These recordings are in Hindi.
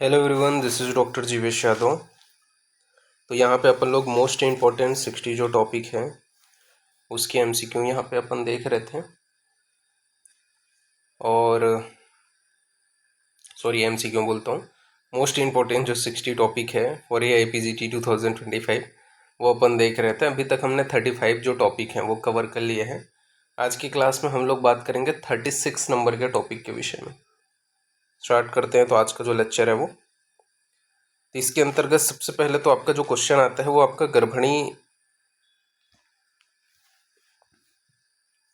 Hello everyone, this is doctor Jeevesh Yadav. तो यहाँ पे अपन लोग मोस्ट इम्पॉर्टेंट 60 जो टॉपिक है उसके एमसीक्यू यहाँ पे अपन देख रहे थे। और सॉरी, एमसीक्यू बोलता हूँ, मोस्ट इम्पॉर्टेंट जो 60 टॉपिक है फॉर ये APGT 2025 वो अपन देख रहे थे। अभी तक हमने 35 जो टॉपिक हैं वो कवर कर लिए हैं। आज की क्लास में हम लोग बात करेंगे 36 नंबर के टॉपिक के विषय में। स्टार्ट करते हैं। तो आज का जो लेक्चर है वो, तो इसके अंतर्गत सबसे पहले तो आपका जो क्वेश्चन आता है वो आपका गर्भिणी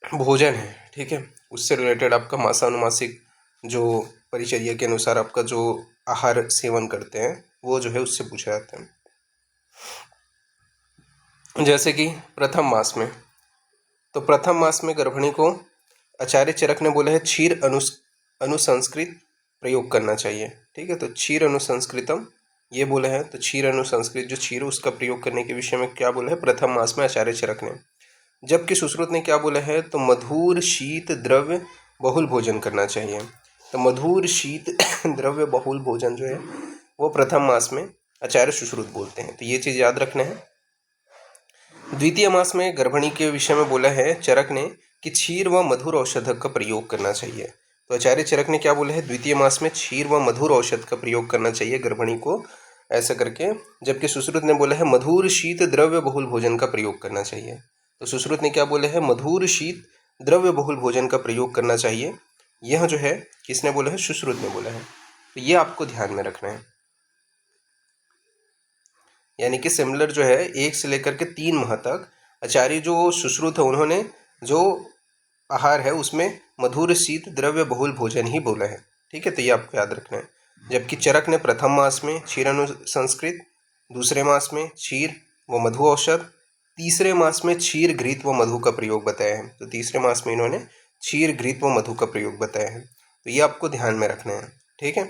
भोजन है, ठीक है, उससे रिलेटेड आपका मासानुमासिक जो परिचर्या के अनुसार आपका जो आहार सेवन करते हैं वो जो है उससे पूछा जाता है। जैसे कि प्रथम मास में, तो प्रथम मास में गर्भिणी को आचार्य चरक ने बोला है क्षीर अनुसंस्कृत प्रयोग करना चाहिए, ठीक है। तो क्षीर अनुसंस्कृतम ये बोला है, तो क्षीर अनुसंस्कृत जो क्षीर उसका प्रयोग करने के विषय में क्या बोला है प्रथम मास में आचार्य चरक ने। जबकि सुश्रुत ने क्या बोला है, तो मधुर शीत द्रव्य बहुल भोजन करना चाहिए। तो मधुर शीत द्रव्य बहुल भोजन जो है वो प्रथम मास में आचार्य सुश्रुत बोलते हैं, तो ये चीज़ याद रखना है। द्वितीय मास में गर्भिणी के विषय में बोला है चरक ने कि क्षीर व मधुर औषध का प्रयोग करना चाहिए। तो आचार्य चरक ने क्या बोला है, द्वितीय मास में क्षीर व मधुर औषध का प्रयोग करना चाहिए गर्भिणी को, ऐसा करके। जबकि सुश्रुत ने बोला है मधुर शीत द्रव्य बहुल भोजन का प्रयोग करना चाहिए। तो सुश्रुत ने क्या बोले हैं, मधुर शीत द्रव्य बहुल भोजन का प्रयोग करना चाहिए। यह जो है किसने बोला है, सुश्रुत ने बोला है। तो ये आपको ध्यान में रखना है। यानी कि सिमिलर जो है 1 से लेकर के 3 माह तक आचार्य जो सुश्रुत है उन्होंने जो आहार है उसमें मधुर शीत द्रव्य बहुल भोजन ही बोला है, ठीक है। तो ये आपको याद रखना है। जबकि चरक ने प्रथम मास में क्षीर अनुसंस्कृत, दूसरे मास में क्षीर व मधु औषध, तीसरे मास में क्षीर घृत व मधु का प्रयोग बताया है। तो तीसरे मास में इन्होंने क्षीर घृत व मधु का प्रयोग बताया है। तो ये आपको ध्यान में रखना है, ठीक है।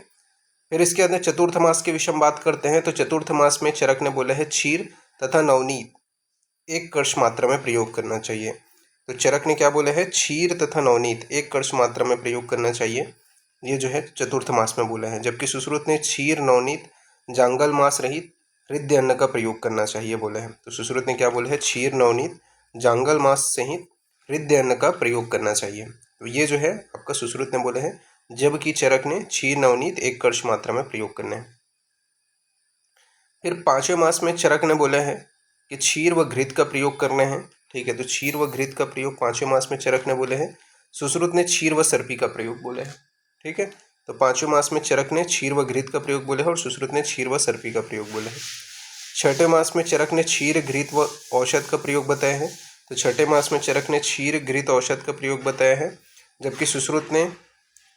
फिर इसके अंदर चतुर्थ मास के विषय में बात करते हैं। तो चतुर्थ मास में चरक ने बोला है क्षीर तथा नवनीत 1 कलश मात्रा में प्रयोग करना चाहिए। तो चरक ने क्या बोला है, क्षीर तथा नवनीत 1 कलश मात्रा में प्रयोग करना चाहिए, ये जो है चतुर्थ मास में बोला है। जबकि सुश्रुत ने क्षीर नवनीत जांगल मास रहित हृदय अन्न का प्रयोग करना चाहिए बोला है। तो सुश्रुत ने क्या बोला है, क्षीर नवनीत जांगल मास सहित हृदय अन्न का प्रयोग करना चाहिए। तो ये जो है आपका सुश्रुत ने बोला है, जबकि चरक ने क्षीर नवनीत 1 कलश मात्रा में प्रयोग करना है। फिर 5वें मास में चरक ने बोला है कि क्षीर व घृत का प्रयोग करना है, ठीक है। तो क्षीर व घृत का प्रयोग 5वें मास में चरक ने बोले हैं। सुश्रुत ने क्षीर व सर्पी का प्रयोग बोला है, ठीक है। तो 5वें मास में चरक ने क्षीर व घृत का प्रयोग बोले हैं और सुश्रुत ने क्षीर व सर्पी का प्रयोग बोला है। 6ठे मास में चरक ने क्षीर घृत व औषध का प्रयोग बताया है। तो 6ठे मास में चरक ने क्षीर घृत औषध का प्रयोग बताया है। जबकि सुश्रुत ने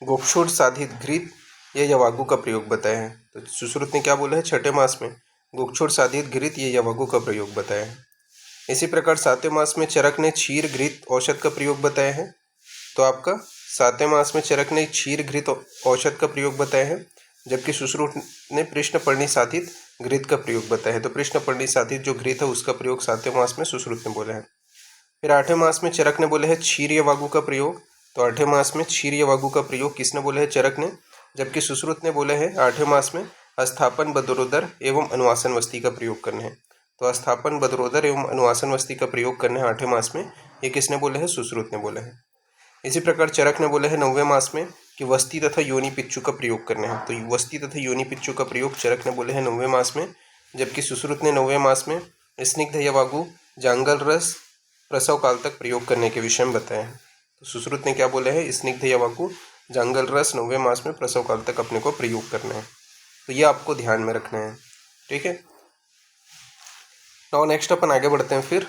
गोक्षुर साधित घृत या यवागु का प्रयोग बताया है। तो सुश्रुत ने क्या बोला है, 6ठे मास में गोक्षुर साधित घृत या यवागु का प्रयोग बताया है। इसी प्रकार 7वें मास में चरक ने क्षीर घृत औषध का प्रयोग बताया है। तो आपका 7वें मास में चरक ने क्षीर घृत औषध का प्रयोग बताया है। जबकि सुश्रुत ने कृष्णपर्णी साधित घृत का प्रयोग बताया है। तो कृष्णपर्णी साधित जो घृत है उसका प्रयोग 7वें मास में सुश्रुत ने बोला है। फिर 8वें मास में चरक ने बोला है क्षीर यवागु का प्रयोग। तो 8वें मास में क्षीर यवागु का प्रयोग किसने बोला है, चरक ने। जबकि सुश्रुत ने बोला है 8वें मास में अस्थापन बदरोदर एवं अनुवासन वस्ती का प्रयोग करना है। तो अस्थापन बदरोदर एवं अनुवासन वस्ती का प्रयोग करना है 8वें मास में, ये किसने बोला है, सुश्रुत ने बोला है। इसी प्रकार चरक ने बोला है 9वें मास में कि वस्ती तथा योनि पिच्चू का प्रयोग करना है। तो वस्ती तथा योनि पिच्चू का प्रयोग चरक ने बोले हैं 9वें मास में। जबकि सुश्रुत ने 9वें मास में स्निग्ध यवागु जांगल रस प्रसव काल तक प्रयोग करने के विषय में बताया है। तो सुश्रुत ने क्या बोला है, स्निग्ध यवागु जांगल रस 9वें मास में प्रसव काल तक अपने को प्रयोग करना है। तो ये आपको ध्यान में रखना है, ठीक है। नाउ नेक्स्ट अपन आगे बढ़ते हैं। फिर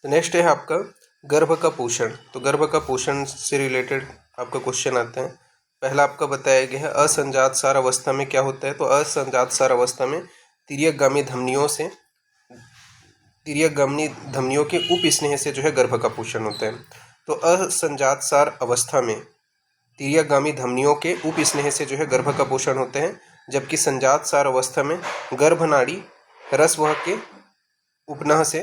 नेक्स्ट है आपका गर्भ का पोषण। तो गर्भ का पोषण से रिलेटेड आपका क्वेश्चन आता है। पहला आपका बताया गया है असंजात सार अवस्था में क्या होता है। तो असंजात सार अवस्था में तिर्यकगामी धमनियों के उप स्नेह से जो है गर्भ का पोषण होता है। तो असंजात सार अवस्था में तिर्यकगामी धमनियों के उप स्नेह से जो है गर्भ का पोषण होते हैं। जबकि संजात सार अवस्था में गर्भनाड़ी रसवह के उपनह से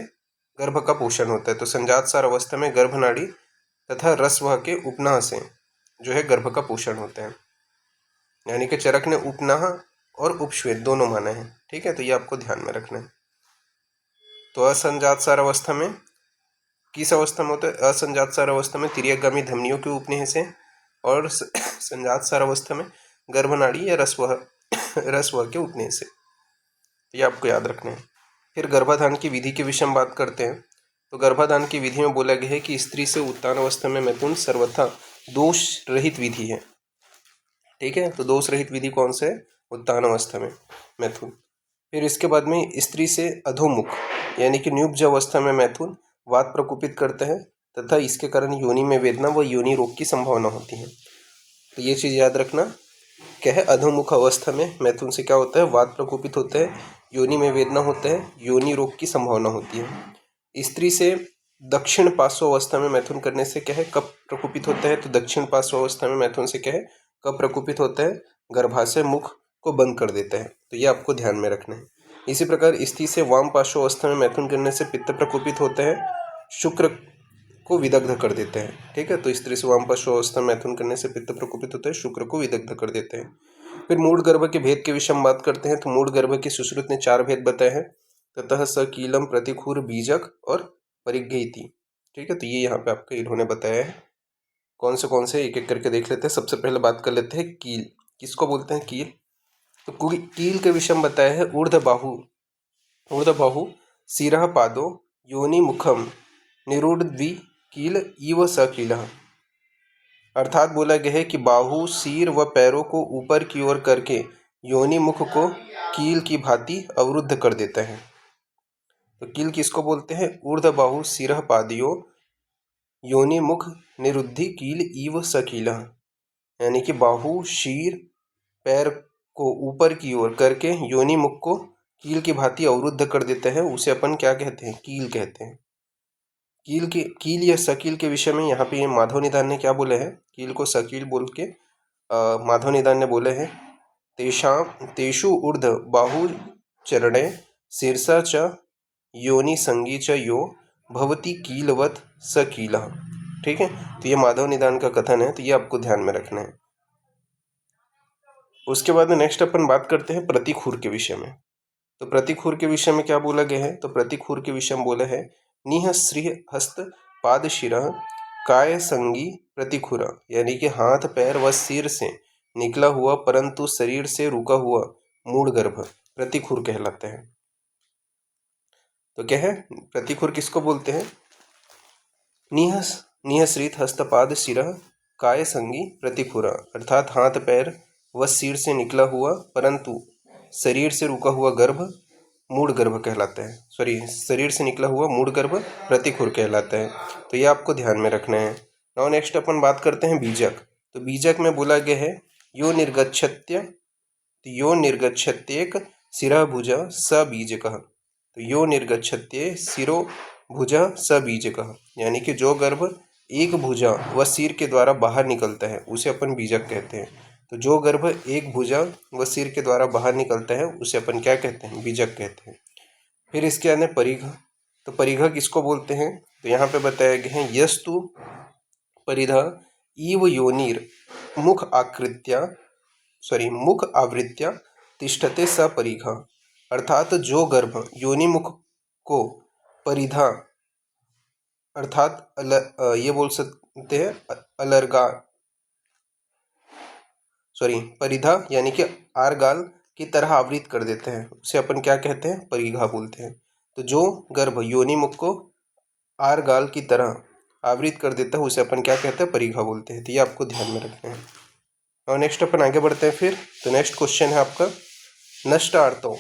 गर्भ का पोषण होता है। तो संजात सार अवस्था में गर्भनाड़ी तथा रसवह के उपनह से जो है गर्भ का पोषण होता है। यानी कि चरक ने उपनह और उपश्वेत दोनों माना है। ठीक है, तो ये आपको ध्यान में रखना है। तो असंजात सार अवस्था में किस अवस्था में होता है? असंजात सार अवस्था में तिर्यकगामी धमनियों के उपनेह से, और संजात सार अवस्था में गर्भनाड़ी या रसवह के उपनेह से। ये आपको याद रखना है। फिर गर्भाधान की विधि के विषय में बात करते हैं। तो गर्भाधान की विधि में बोला गया है कि स्त्री से उत्तान अवस्था में मैथुन सर्वथा दोष रहित विधि है। ठीक है, तो दोष रहित विधि कौन सा है? उत्तान अवस्था में मैथुन। फिर इसके बाद में स्त्री से अधोमुख यानी कि न्यूब्ज अवस्था में मैथुन वात प्रकोपित करता है तथा इसके कारण योनि में वेदना व योनि रोग की संभावना होती है। तो ये चीज़ याद रखना, क्या है? अधोमुख अवस्था में मैथुन से क्या होता है? वात प्रकोपित होता है, योनि में वेदना होता है, योनि रोग की संभावना होती है। स्त्री से दक्षिण पार्श्व अवस्था में मैथुन करने से क्या है? कफ प्रकोपित होता है। तो दक्षिण पार्श्व अवस्था में मैथुन से क्या है? कफ प्रकोपित होता है, गर्भाशय मुख को बंद कर देता है। तो ये आपको ध्यान में रखना है। इसी प्रकार स्त्री से वाम पार्श्व अवस्था में मैथुन करने से पित्त प्रकोपित होता है, शुक्र को विदग्ध कर देते हैं। ठीक है, तो स्त्री से वाम पार्श्व अवस्था में मैथुन करने से पित्त प्रकोपित होता है, शुक्र को विदग्ध कर देते हैं। फिर मूढ़ गर्भ के भेद के विषय में बात करते हैं। तो मूढ़ गर्भ की सुश्रुत ने 4 भेद बताए हैं, ततः सकीलम प्रतिखूर बीजक और परिघ्यति। ठीक है, तो ये यहाँ पे आपको इन्होंने बताया है। कौन से एक एक करके देख लेते हैं। सबसे पहले बात कर लेते हैं कील। किसको बोलते हैं? कील। तो कील के विषय में बताया है ऊर्ध्व बाहु शिरः पादो योनि मुखम निरूढ़द्वि कील इव सकीलः। अर्थात बोला गया है कि बाहु, सिर व पैरों को ऊपर की ओर करके योनि मुख को कील की भांति अवरुद्ध कर देता है। तो कील किसको बोलते हैं? ऊर्ध्व बाहु शिरः पादयो योनि मुख निरुद्धि कील इव सकीलः, यानी कि बाहु, शीर, पैर को ऊपर की ओर करके योनि मुख को कील की भांति अवरुद्ध कर देता है, उसे अपन क्या कहते हैं? कील कहते हैं। कील या सकील के विषय में यहाँ पे माधव निदान ने क्या बोले हैं? कील को सकील बोल के माधव निदान ने बोले हैं, तेषु ऊर्ध बाहु चरणे शीर्षा च योनि संगी च यो भवति कीलवत सकीलः। ठीक है, तो ये माधव निदान का कथन है, तो ये आपको ध्यान में रखना है। उसके बाद में नेक्स्ट अपन बात करते हैं प्रतिखूर के विषय में। तो प्रतिखूर के विषय में क्या बोला गया है? तो प्रतिखूर के विषय में बोला है, निह श्री हस्त पाद शिरः काय संगी प्रतिखुर, यानी कि हाथ, पैर व सिर से निकला हुआ परंतु शरीर से रुका हुआ मूढ़ गर्भ प्रतिखुर कहलाता है। तो क्या है? प्रतिखुर किसको बोलते हैं? निःसृत हस्तपाद शिरः काय संगी प्रतिखुरा, अर्थात हाथ, पैर व सिर से निकला हुआ परंतु शरीर से रुका हुआ गर्भ मूढ़ गर्भ कहलाता है। शरीर से निकला हुआ मूढ़ गर्भ प्रतिखुर कहलाता है। तो ये आपको ध्यान में रखना है। नाउ नेक्स्ट अपन बात करते हैं बीजक। तो बीजक में बोला गया है, यो निर्गच्छत्येक शिरः भुजा स बीजकः। तो यो निर्गच्छत्ये शिरो भुजा स बीजकः, यानी कि जो गर्भ एक भुजा व सिर के द्वारा बाहर निकलता है उसे अपन बीजक कहते हैं। तो जो गर्भ एक भुजा व सिर के द्वारा बाहर निकलता है उसे अपन क्या कहते हैं? बीजक कहते हैं। फिर इसके आने परिघ। तो परिघ किसको बोलते हैं? तो यहाँ पे बताया गया है, यस्तु परिध इव योनिर मुख आवृत्या तिष्ठते स परिघ, अर्थात जो गर्भ योनि मुख को परिधा अर्थात ये बोल सकते हैं परिधा यानी कि आरगाल की तरह आवृत कर देते हैं, उसे अपन क्या कहते हैं? परिघा बोलते हैं। तो जो गर्भ योनि मुख को आरगाल की तरह आवृत कर देता है उसे अपन क्या कहते हैं? परिघा बोलते हैं। तो ये आपको ध्यान में रखना है। और नेक्स्ट अपन आगे बढ़ते हैं फिर। तो नेक्स्ट क्वेश्चन है आपका नष्टार्थों।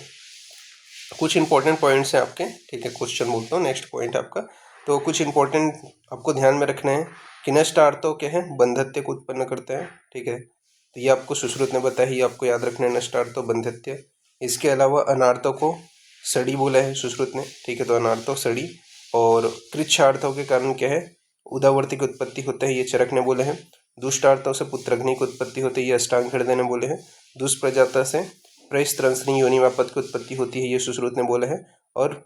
कुछ इंपॉर्टेंट पॉइंट्स हैं आपके। ठीक है, क्वेश्चन बोलता हूँ, नेक्स्ट पॉइंट आपका। तो कुछ इंपॉर्टेंट आपको ध्यान में रखना है कि नष्टार्थों क्या है? बंधत्य को उत्पन्न करता है। ठीक है, तो ये आपको सुश्रुत ने बताया, ये आपको याद रखना है, नष्टार्थों बंधत्य। इसके अलावा अनार्थों को सड़ी बोला है सुश्रुत ने। ठीक है, तो अनार्थों सड़ी। और कृच्छार्थों के कारण क्या है? उदावर्ती की उत्पत्ति होता है, ये चरक ने बोले हैं। दुष्टार्थों से पुत्रग्नि की उत्पत्ति होती है, ये अष्टांग हृदय ने बोले हैं। दुष्प्रजाता से प्रस्त्रंसनी योनि व्यापत की उत्पत्ति होती है, ये सुश्रुत ने बोले हैं। और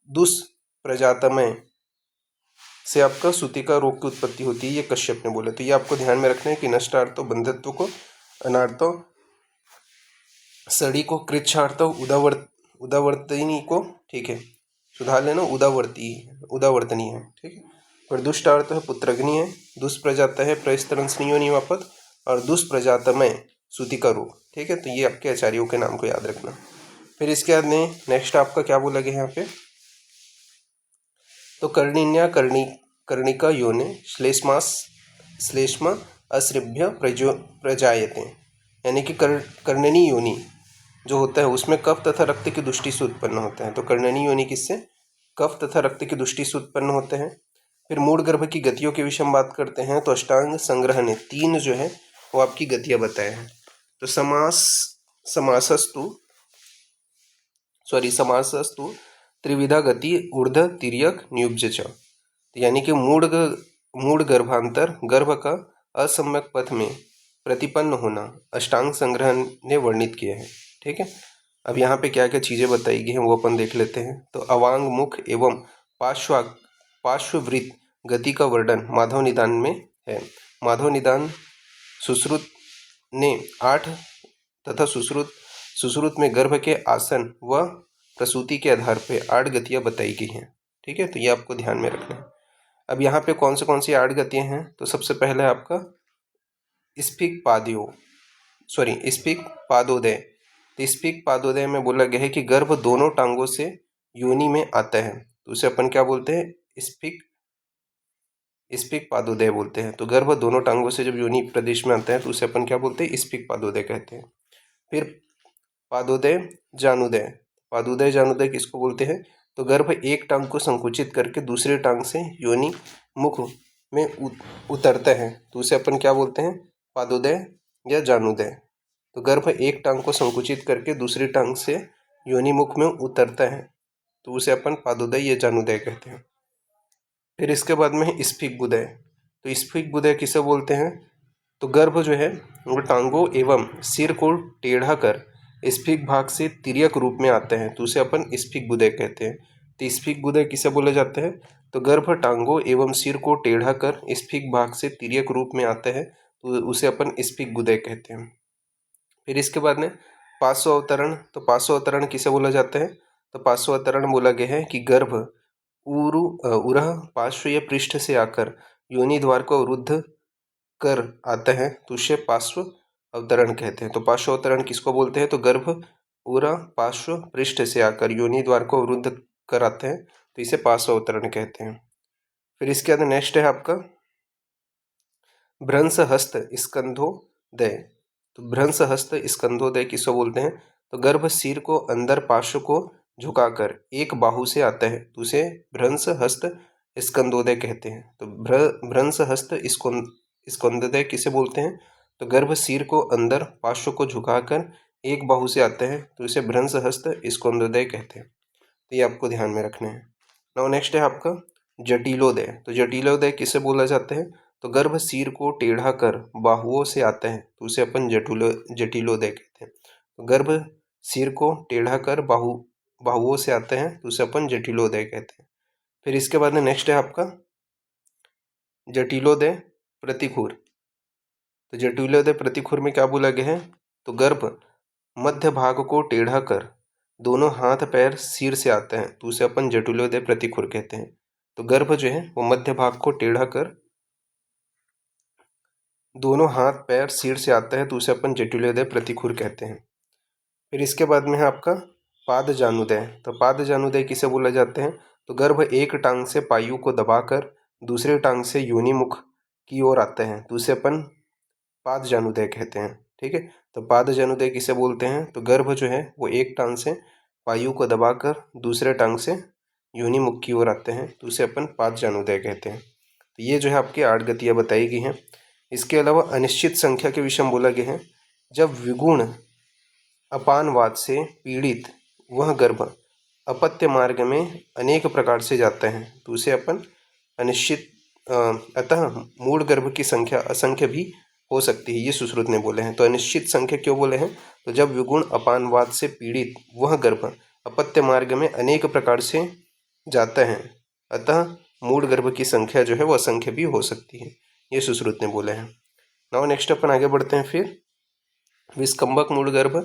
दुष्प्रजातमय से आपका सूतिका रोग की उत्पत्ति होती है, ये कश्यप ने बोले। तो ये आपको ध्यान में रखना है कि नष्टार्थों बंधत्व को, अनार्थों सड़ी को कृच्छार्थ उदावर्तनी को, ठीक है, सुधार लेना, उदावर्तनी है, ठीक है। पर दुष्टार्थ है पुत्रग्नि है, दुष्प्रजात है प्रस्तरंसनीयो निवापत, और दुष्प्रजातमय सूति का रूप, ठीक है। तो ये आपके आचार्यों के नाम को याद रखना। फिर इसके बाद में नेक्स्ट आपका क्या बोला गया यहाँ पे, तो कर्णिन्या कर्णिका योने श्लेष्मा अश्रिभ्य प्रजायते, यानी कि कर्णनी योनि जो होता है उसमें कफ तथा रक्त की दृष्टि से उत्पन्न होते हैं। तो कर्णनी योनि किससे, कफ तथा रक्त की दृष्टि से उत्पन्न होते हैं। फिर मूढ़ गर्भ की गतियों के विषय में बात करते हैं। तो अष्टांग संग्रह ने 3 जो है वो आपकी गतियां बताए हैं। तो समासस्तु त्रिविधा गति ऊर्ध तिर्यक नियुब्ज च, यानी कि मूढ़ गर्भांतर गर्भ का असम्यक पथ में प्रतिपन्न होना अष्टांग संग्रह ने वर्णित किया है, ठीक है। अब यहाँ पे क्या क्या चीज़ें बताई गई हैं वो अपन देख लेते हैं। तो अवांग मुख एवं पार्श्ववृत्त गति का वर्णन माधव निदान में है। माधव निदान सुश्रुत ने 8 तथा सुश्रुत में गर्भ के आसन व प्रसूति के आधार पर 8 गतियाँ बताई गई हैं, ठीक है। तो ये आपको ध्यान में रखना है। अब यहाँ पे कौन सी 8 गतियाँ हैं, तो सबसे पहले आपका स्फिक पादोदय। तो स्फिक पादोदय में बोला गया है कि गर्भ दोनों टांगों से योनि में आता है, तो उसे अपन क्या बोलते हैं, स्फिक पादोदय बोलते हैं। तो गर्भ दोनों टांगों से जब योनि प्रदेश में आता है तो उसे अपन क्या बोलते हैं, स्फिक पादोदय कहते हैं। फिर पादोदय जानुदय किसको बोलते हैं, तो गर्भ एक टांग को संकुचित करके दूसरे टांग से योनि मुख में उतरता है, तो उसे अपन क्या बोलते हैं, पादोदय या जानुदय। तो गर्भ एक टांग को संकुचित करके दूसरी टांग से योनि मुख में उतरता है, तो उसे अपन पादोदय या जानुदय कहते हैं। फिर इसके बाद में है स्फिक गुदय। तो स्फिक गुदय किसे बोलते हैं, तो गर्भ जो है वो टांगों एवं सिर को टेढ़ा कर स्फिक भाग से तिर्यक रूप में आता है, तो उसे अपन स्फिक गुदय कहते हैं। तो स्फिक गुदय किसे बोले जाते हैं, तो गर्भ टांगों एवं सिर को टेढ़ा कर स्फिक भाग से तिर्यक रूप में आता है, तो उसे अपन स्फिक गुदय कहते हैं। फिर इसके बाद में पार्श्व अवतरण। तो पार्श्व अवतरण किसे बोला जाता है, तो पार्श्व अवतरण बोला गया है कि गर्भ उरह पार्श्व या पृष्ठ से आकर योनि द्वार को अवरुद्ध कर आता है, तो उसे पार्श्व अवतरण कहते हैं। तो पार्श्व अवतरण किसको बोलते हैं, तो गर्भ उरह पार्श्व पृष्ठ से आकर योनि द्वार को अवरुद्ध कर आते हैं, तो इसे पार्श्व अवतरण कहते हैं। फिर इसके बाद नेक्स्ट है आपका भ्रंश हस्त स्कंधोदय। तो भ्रंश हस्त स्कंधोदय किसको बोलते हैं, तो गर्भ सिर को अंदर पार्श्व को झुकाकर एक बाहु से आता है, तो उसे भ्रंश हस्त स्कंदोदय कहते हैं। तो भ्रंश हस्त स्कंदोदय किसे बोलते हैं, तो गर्भ सिर को अंदर पार्श्व को झुकाकर एक बाहु से आता है, तो इसे भ्रंश हस्त स्कंदोदय कहते हैं। तो ये आपको ध्यान में रखना है। नाउ नेक्स्ट है आपका जटिलोदय। तो जटिलोदय किसे बोला जाता है, तो गर्भ सिर को टेढ़ा कर बाहुओं से आता है, तो उसे अपन जटिलोदय कहते हैं। तो गर्भ सिर को टेढ़ा कर बाहुओं से आता है, तो उसे अपन जटिलोदय कहते हैं। फिर इसके बाद में नेक्स्ट है आपका जटिलोदय प्रतिखुर। तो जटिलोदय प्रतिखुर में क्या बोला गया है, तो गर्भ मध्य भाग को टेढ़ा कर दोनों हाथ पैर सिर से आता है, तो उसे अपन जटिलोदय प्रतिखुर कहते हैं। तो गर्भ जो है वो मध्य भाग को टेढ़ा कर दोनों हाथ पैर सिर से आता है, तो उसे अपन जटिलोदय प्रतिखुर कहते हैं। फिर इसके बाद में है आपका पाद जानुदय। तो पाद जानुदय किसे बोला जाते हैं, तो गर्भ एक टांग से पायु को दबाकर दूसरे टांग से योनि मुख की ओर आता है, तो उसे अपन पाद जानुदय कहते हैं, ठीक है। तो पाद जानुदय किसे बोलते हैं, तो गर्भ जो है वो एक टांग से पायु को दबाकर दूसरे टांग से योनि मुख की ओर आते हैं, तो उसे अपन पाद जानुदय कहते हैं। तो ये जो है आपकी 8 गतियाँ बताई गई हैं। इसके अलावा अनिश्चित संख्या के विषय में बोला गया है, जब विगुण अपानवाद से पीड़ित वह गर्भ अपत्य मार्ग में अनेक प्रकार से जाता है, तो उसे अपन अनिश्चित अतः मूल गर्भ की संख्या असंख्य भी हो सकती है, ये सुश्रुत ने बोले हैं। तो अनिश्चित संख्या क्यों बोले हैं, तो जब विगुण अपानवाद से पीड़ित वह गर्भ अपत्य मार्ग में अनेक प्रकार से जाता है, अतः मूल गर्भ की संख्या जो है वो असंख्य भी हो सकती है, ये सुश्रुत ने बोले हैं। नाउ नेक्स्ट अपन आगे बढ़ते हैं। फिर विस्कंभक मूल गर्भ।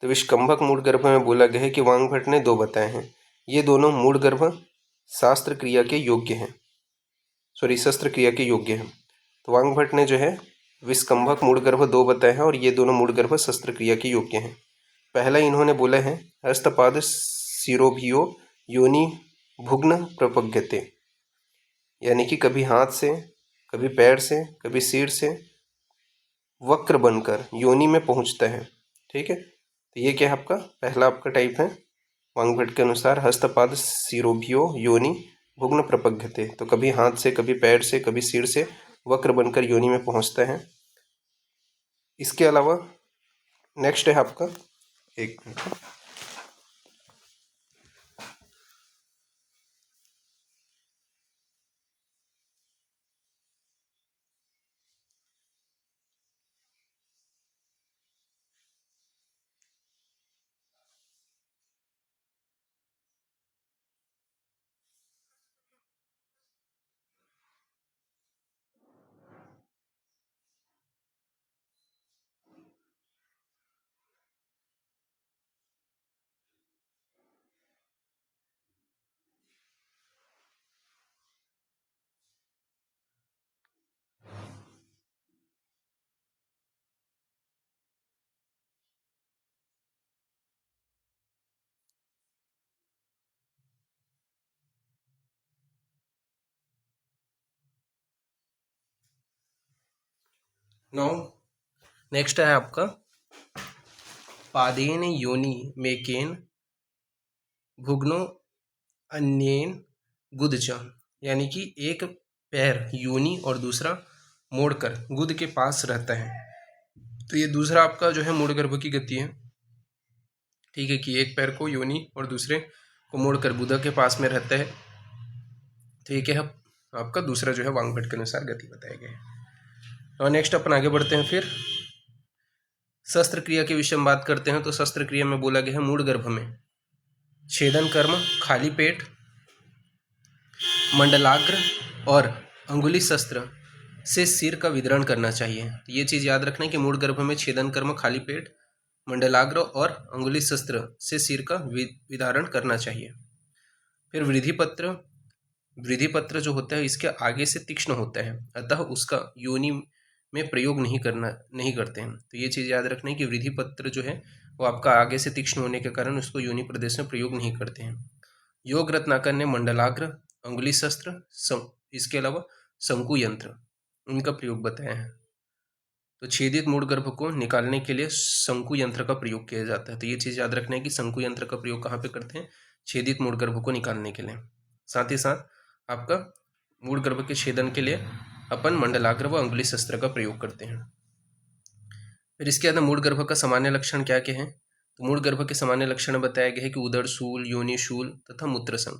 तो विष्कंभक मूढ़गर्भ में बोला गया है कि वांगभट्ट ने 2 बताए हैं। ये दोनों मूढ़गर्भ शास्त्र क्रिया के योग्य हैं, शस्त्र क्रिया के योग्य हैं। तो वांगभट्ट ने जो है विष्कंभक मूढ़गर्भ 2 बताए हैं और ये दोनों मूढ़गर्भ शस्त्र क्रिया के योग्य हैं। पहला इन्होंने बोला है हस्तपाद शिरोभियो योनि भुग्न प्रपद्यते, यानी कि कभी हाथ से, कभी पैर से, कभी सिर से वक्र बनकर योनि में पहुंचता है। ठीक है, तो ये क्या है आपका पहला आपका टाइप है वांगभट्ट के अनुसार, हस्तपाद शिरोभियो योनि भुग्न प्रपद्यते। तो कभी हाथ से, कभी पैर से, कभी सिर से वक्र बनकर योनि में पहुंचता है। इसके अलावा नेक्स्ट है आपका, एक मिनट, नौ नेक्स्ट है आपका पादेन योनि मेकेन भुग्नो अन्येन गुदच, यानी कि एक पैर योनि और दूसरा मोड़कर गुद के पास रहता है। तो ये दूसरा आपका जो है मूढ़गर्भ की गति है। ठीक है, कि एक पैर को योनि और दूसरे को मोड़कर गुदा के पास में रहता है। तो ये क्या है आपका दूसरा जो है वांगभट्ट के अनुसार गति बताया गया है। और नेक्स्ट अपन आगे बढ़ते हैं, फिर शस्त्र क्रिया के विषय में बात करते हैं। तो शस्त्र क्रिया में बोला गया है मूढ़गर्भ में छेदन कर्म, खाली पेट, मंडलाग्र और अंगुली शस्त्र से सिर का विदरण करना चाहिए। तो ये चीज़ याद रखना है कि मूढ़गर्भ में छेदन कर्म, खाली पेट, मंडलाग्र और अंगुली शस्त्र से सिर का विदारण करना चाहिए। फिर वृद्धिपत्र जो होता है इसके आगे से तीक्ष्ण होता है, अतः उसका योनि में प्रयोग नहीं करते हैं। तो ये चीज़ याद रखना है कि वृद्धिपत्र जो है वो आपका आगे से तीक्ष्ण होने के कारण उसको योनि प्रदेश में प्रयोग नहीं करते हैं। योग रत्नाकर ने मंडलाग्र, अंगुली शस्त्र, इसके अलावा शंकु यंत्र उनका प्रयोग बताया है। तो छेदित मूढ़गर्भ को निकालने के लिए शंकु यंत्र का प्रयोग किया जाता है। तो ये चीज़ याद रखना है कि शंकु यंत्र का प्रयोग कहाँ पे करते हैं, छेदित मूढ़गर्भ को निकालने के लिए। साथ ही साथ आपका मूढ़गर्भ के छेदन के लिए अपन मंडलाग्र व अंगुली शस्त्र का प्रयोग करते हैं। फिर इसके अंदर मूढ़गर्भ का सामान्य लक्षण क्या क्या है। तो मूढ़गर्भ के सामान्य लक्षण बताया गया है कि उदरशूल, योनिशूल तथा मूत्रसंग,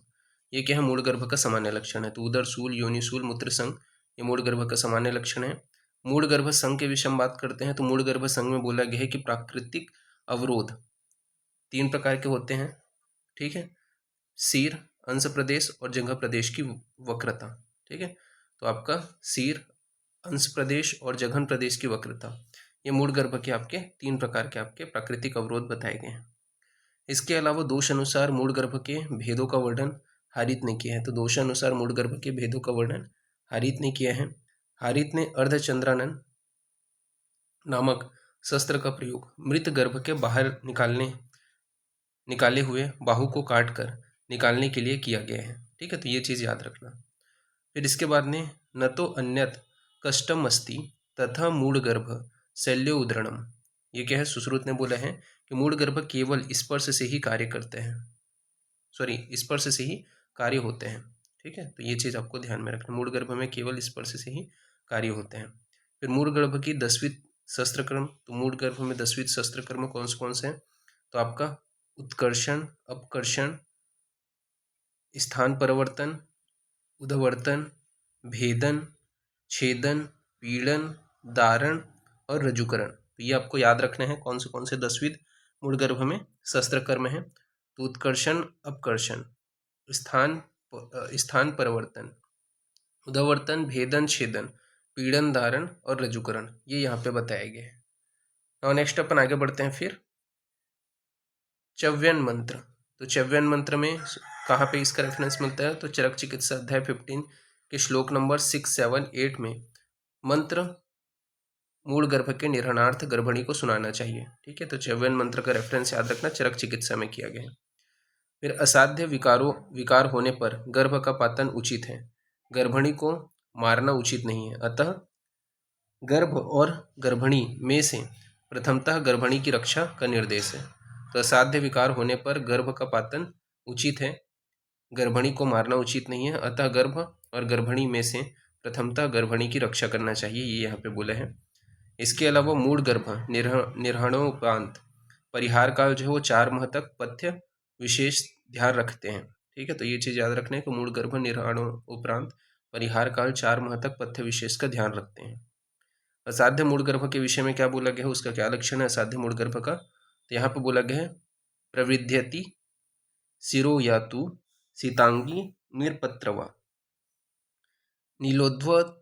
ये क्या है मूढ़गर्भ का सामान्य लक्षण है। तो उदरशूल, योनिशूल, मूत्रसंग ये मूढ़गर्भ का सामान्य लक्षण है। मूढ़गर्भ संघ के विषय में बात करते हैं। तो मूढ़गर्भ संघ में बोला गया है कि प्राकृतिक अवरोध 3 प्रकार के होते हैं। ठीक है, सिर, अंश प्रदेश और जंघा प्रदेश की वक्रता। ठीक है, तो आपका सिर, अंश प्रदेश और जघन प्रदेश की वक्रता, ये मूढ़गर्भ के आपके 3 प्रकार के आपके प्राकृतिक अवरोध बताए गए हैं। इसके अलावा दोष अनुसार मूढ़गर्भ के भेदों का वर्णन हारित ने किया है। तो दोष अनुसार मूढ़गर्भ के भेदों का वर्णन हारित ने किया है। हारित ने अर्धचंद्रानन नामक शस्त्र का प्रयोग मृत गर्भ के बाहर निकाले हुए बाहु को काट कर निकालने के लिए किया गया है। ठीक है, तो ये चीज़ याद रखना। फिर इसके बाद में न तो अन्यत कष्टम अस्ति तथा मूढ़गर्भ शल्यो उदरणम, ये क्या है सुश्रुत ने बोला है कि मूढ़गर्भ केवल स्पर्श से ही कार्य करते हैं, स्पर्श से ही कार्य होते हैं। ठीक है, तो ये चीज़ आपको ध्यान में रखना, मूढ़गर्भ में केवल स्पर्श से ही कार्य होते हैं। फिर मूढ़गर्भ की 10वीं शस्त्रक्रम, तो मूढ़गर्भ में 10वीं शस्त्रक्रम कौन से हैं। तो आपका उत्कर्षण, अपकर्षण, स्थान परिवर्तन, उद्वर्तन, भेदन, छेदन, पीड़न, दारण और रजुकरण। तो ये आपको याद रखने हैं कौन से 10वीं मूढ़गर्भ में शस्त्र कर्म है। तो उत्कर्षण, अपकर्षण, स्थान परिवर्तन, उद्वर्तन, भेदन, छेदन, पीड़न, धारण और रजुकरण, ये यहाँ पे बताए गए हैं। और नेक्स्ट अपन आगे बढ़ते हैं। फिर च्यवन मंत्र, तो च्यवन मंत्र में कहाँ पे इसका रेफरेंस मिलता है? तो चरक चिकित्सा अध्याय 15 के श्लोक नंबर 6, 7, 8 में मंत्र मूल गर्भ के निर्हरणार्थ गर्भिणी को सुनाना चाहिए। ठीक है, तो च्यवन मंत्र का रेफरेंस याद रखना, चरक चिकित्सा में किया गया है। फिर असाध्य विकार होने पर गर्भ का पातन उचित है, गर्भिणी को मारना उचित नहीं है, अतः गर्भ और गर्भिणी में से प्रथमतः गर्भिणी की रक्षा का निर्देश है। तो असाध्य विकार होने पर गर्भ का पातन उचित है, गर्भिणी को मारना उचित नहीं है, अतः गर्भ और गर्भिणी में से प्रथमतः गर्भिणी की रक्षा करना चाहिए, ये यहाँ पे बोला है। इसके अलावा मूढ़ गर्भ निर्हरणोपरांत परिहार काल जो है वो 4 माह तक पथ्य विशेष ध्यान रखते हैं। ठीक है, तो ये चीज़ याद रखना है कि मूढ़ गर्भ निर्हरणोपरांत परिहार काल 4 माह तक पथ्य विशेष का ध्यान रखते हैं। असाध्य मूढ़ गर्भ के विषय में क्या बोला गया है, उसका क्या लक्षण है असाध्य मूढ़ गर्भ का? तो यहाँ पर बोला गया है प्रवृद्ध्यति शिरो यातु सीतांगी निरपत्रवा नीलोध्वत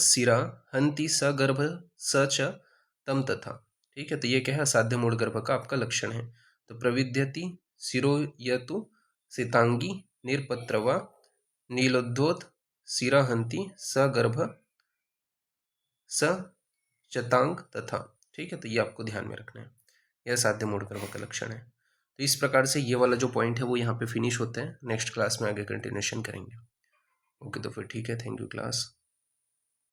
शिरा हंति सगर्भ स च तम तथा। ठीक है, तो ये क्या है असाध्य मूढ़ गर्भ का आपका लक्षण है। तो प्रविध्यति शिरो यतु सीतांगी निरपत्रवा नीलोध्वत शिरा हंति सगर्भ स चतांग तथा। ठीक है, तो ये आपको ध्यान में रखना है, यह असाध्य मूढ़ गर्भ का लक्षण है। तो इस प्रकार से ये वाला जो पॉइंट है वो यहाँ पे फिनिश होता है। नेक्स्ट क्लास में आगे कंटिन्यूशन करेंगे। ओके, तो फिर ठीक है, थैंक यू क्लास।